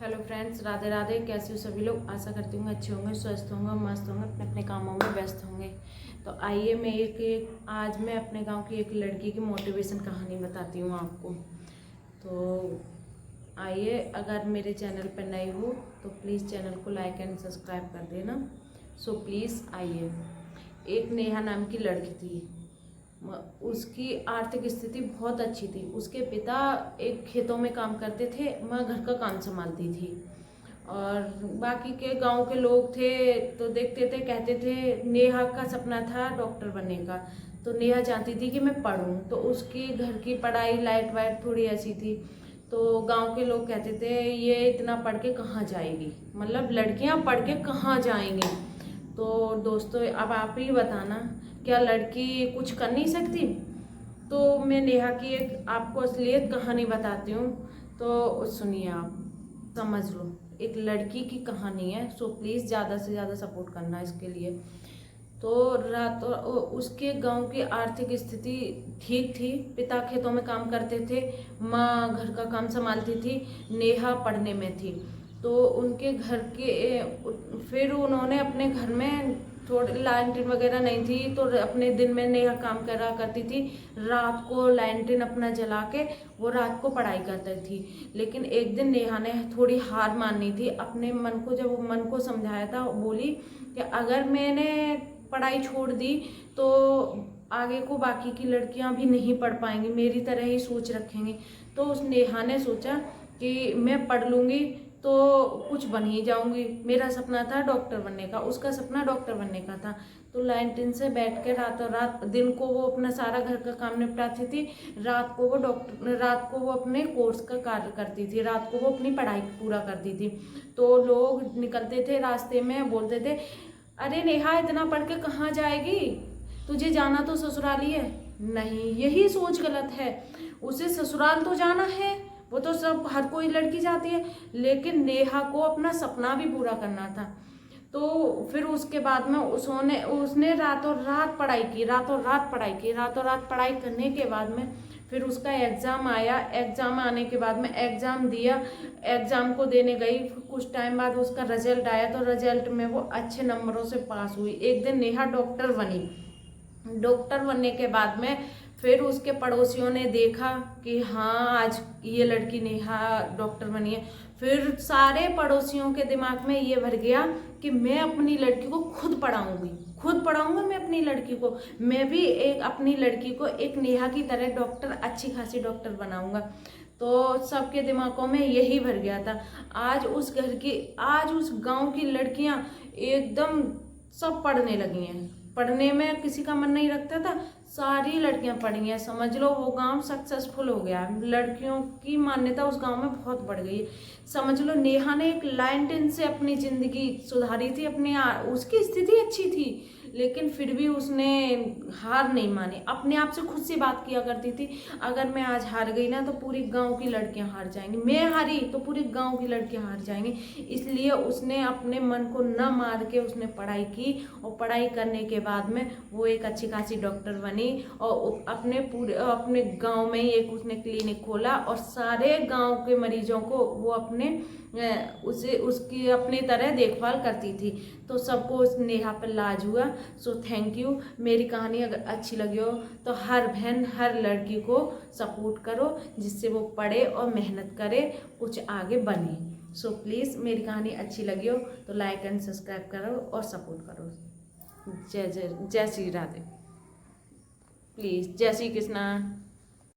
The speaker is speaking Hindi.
Hello friends, Radhe Radhe. कैसे हो सभी लोग? आशा करती हूँ अच्छे होंगे, स्वस्थ होंगे, मस्त होंगे, अपने अपने कामों में व्यस्त होंगे। तो आइए आज मैं अपने गांव की एक लड़की की मोटिवेशन कहानी बताती हूँ आपको। तो आइए, अगर मेरे चैनल पर नए हो तो प्लीज़ चैनल को लाइक एंड सब्सक्राइब कर देना। सो प्लीज़ आइए। एक नेहा नाम की लड़की थी। उसकी आर्थिक स्थिति बहुत अच्छी थी। उसके पिता एक खेतों में काम करते थे, माँ घर का काम संभालती थी। और बाकी के गांव के लोग थे तो देखते थे, कहते थे नेहा का सपना था डॉक्टर बनने का। तो नेहा चाहती थी कि मैं पढूं। तो उसकी घर की पढ़ाई लाइट वाइट थोड़ी ऐसी थी। तो गांव के लोग कहते थे ये इतना पढ़ के कहाँ जाएगी, मतलब लड़कियां पढ़ के कहाँ जाएंगी। तो दोस्तों, अब आप ही बताना, क्या लड़की कुछ कर नहीं सकती? तो मैं नेहा की एक आपको असलियत कहानी बताती हूँ, तो सुनिए, आप समझ लो। एक लड़की की कहानी है, सो प्लीज़ ज़्यादा से ज़्यादा सपोर्ट करना इसके लिए। तो उसके गांव की आर्थिक स्थिति ठीक थी। पिता खेतों में काम करते थे, माँ घर का काम संभालती थी, नेहा पढ़ने में थी। तो उनके घर के फिर उन्होंने अपने घर में थोड़ी लालटेन वगैरह नहीं थी, तो अपने दिन में नेहा काम करा करती थी। रात को लालटेन अपना जला के वो रात को पढ़ाई करती थी। लेकिन एक दिन नेहा ने थोड़ी हार मानी थी अपने मन को। जब वो मन को समझाया था, बोली कि अगर मैंने पढ़ाई छोड़ दी तो आगे को बाकी की लड़कियां भी नहीं पढ़ पाएंगी, मेरी तरह ही सोच रखेंगी। तो उस नेहा ने सोचा कि मैं पढ़ लूँगी तो कुछ बन ही जाऊंगी। मेरा सपना था डॉक्टर बनने का, उसका सपना डॉक्टर बनने का था। तो लाइनटिन से बैठ के रातों रात, दिन को वो अपना सारा घर का काम निपटाती थी, रात को वो अपने कोर्स का कार्य करती थी, रात को वो अपनी पढ़ाई पूरा करती थी। तो लोग निकलते थे रास्ते में, बोलते थे अरे नेहा इतना पढ़ के कहाँ जाएगी, तुझे जाना तो ससुराल ही है। नहीं, यही सोच गलत है। उसे ससुराल तो जाना है, वो तो सब हर कोई लड़की जाती है, लेकिन नेहा को अपना सपना भी पूरा करना था। तो फिर उसके बाद में उसने रातों रात पढ़ाई की, रातों रात पढ़ाई की, रातों रात पढ़ाई करने के बाद में फिर उसका एग्ज़ाम आया। एग्ज़ाम आने के बाद में एग्ज़ाम दिया, एग्ज़ाम को देने गई। कुछ टाइम बाद उसका रिजल्ट आया, तो रिजल्ट में वो अच्छे नंबरों से पास हुई। एक दिन नेहा डॉक्टर बनी। डॉक्टर बनने के बाद में फिर उसके पड़ोसियों ने देखा कि हाँ, आज ये लड़की नेहा डॉक्टर बनी है। फिर सारे पड़ोसियों के दिमाग में ये भर गया कि मैं अपनी लड़की को खुद पढ़ाऊंगा मैं अपनी लड़की को। मैं भी अपनी लड़की को एक नेहा की तरह डॉक्टर, अच्छी खासी डॉक्टर बनाऊंगा। तो सबके दिमागों में यही भर गया था। आज उस गांव की लड़कियां एकदम सब पढ़ने लगी हैं। पढ़ने में किसी का मन नहीं रखता था, सारी लड़कियां पढ़ी हैं। समझ लो वो गांव सक्सेसफुल हो गया है। लड़कियों की मान्यता उस गांव में बहुत बढ़ गई है। समझ लो नेहा ने एक लाइनटेन से अपनी जिंदगी सुधारी थी। उसकी स्थिति अच्छी थी, लेकिन फिर भी उसने हार नहीं मानी। अपने आप से खुद से बात किया करती थी, अगर मैं आज हार गई ना तो पूरी गांव की लड़कियां हार जाएंगी, मैं हारी तो पूरी गांव की लड़कियां हार जाएंगी। इसलिए उसने अपने मन को न मार के उसने पढ़ाई की, और पढ़ाई करने के बाद में वो एक अच्छी खासी डॉक्टर बनी। और अपने गांव में ही एक उसने क्लिनिक खोला, और सारे गांव के मरीजों को वो उसकी अपनी तरह देखभाल करती थी। तो सबको उस नेहा पर लाज हुआ। So thank you. मेरी कहानी अगर अच्छी लगी हो तो हर बहन, हर लड़की को सपोर्ट करो, जिससे वो पढ़े और मेहनत करे, कुछ आगे बने। सो प्लीज़, मेरी कहानी अच्छी लगी हो तो लाइक एंड सब्सक्राइब करो और सपोर्ट करो। जय जय जय श्री राधे। प्लीज़, जय श्री कृष्णा।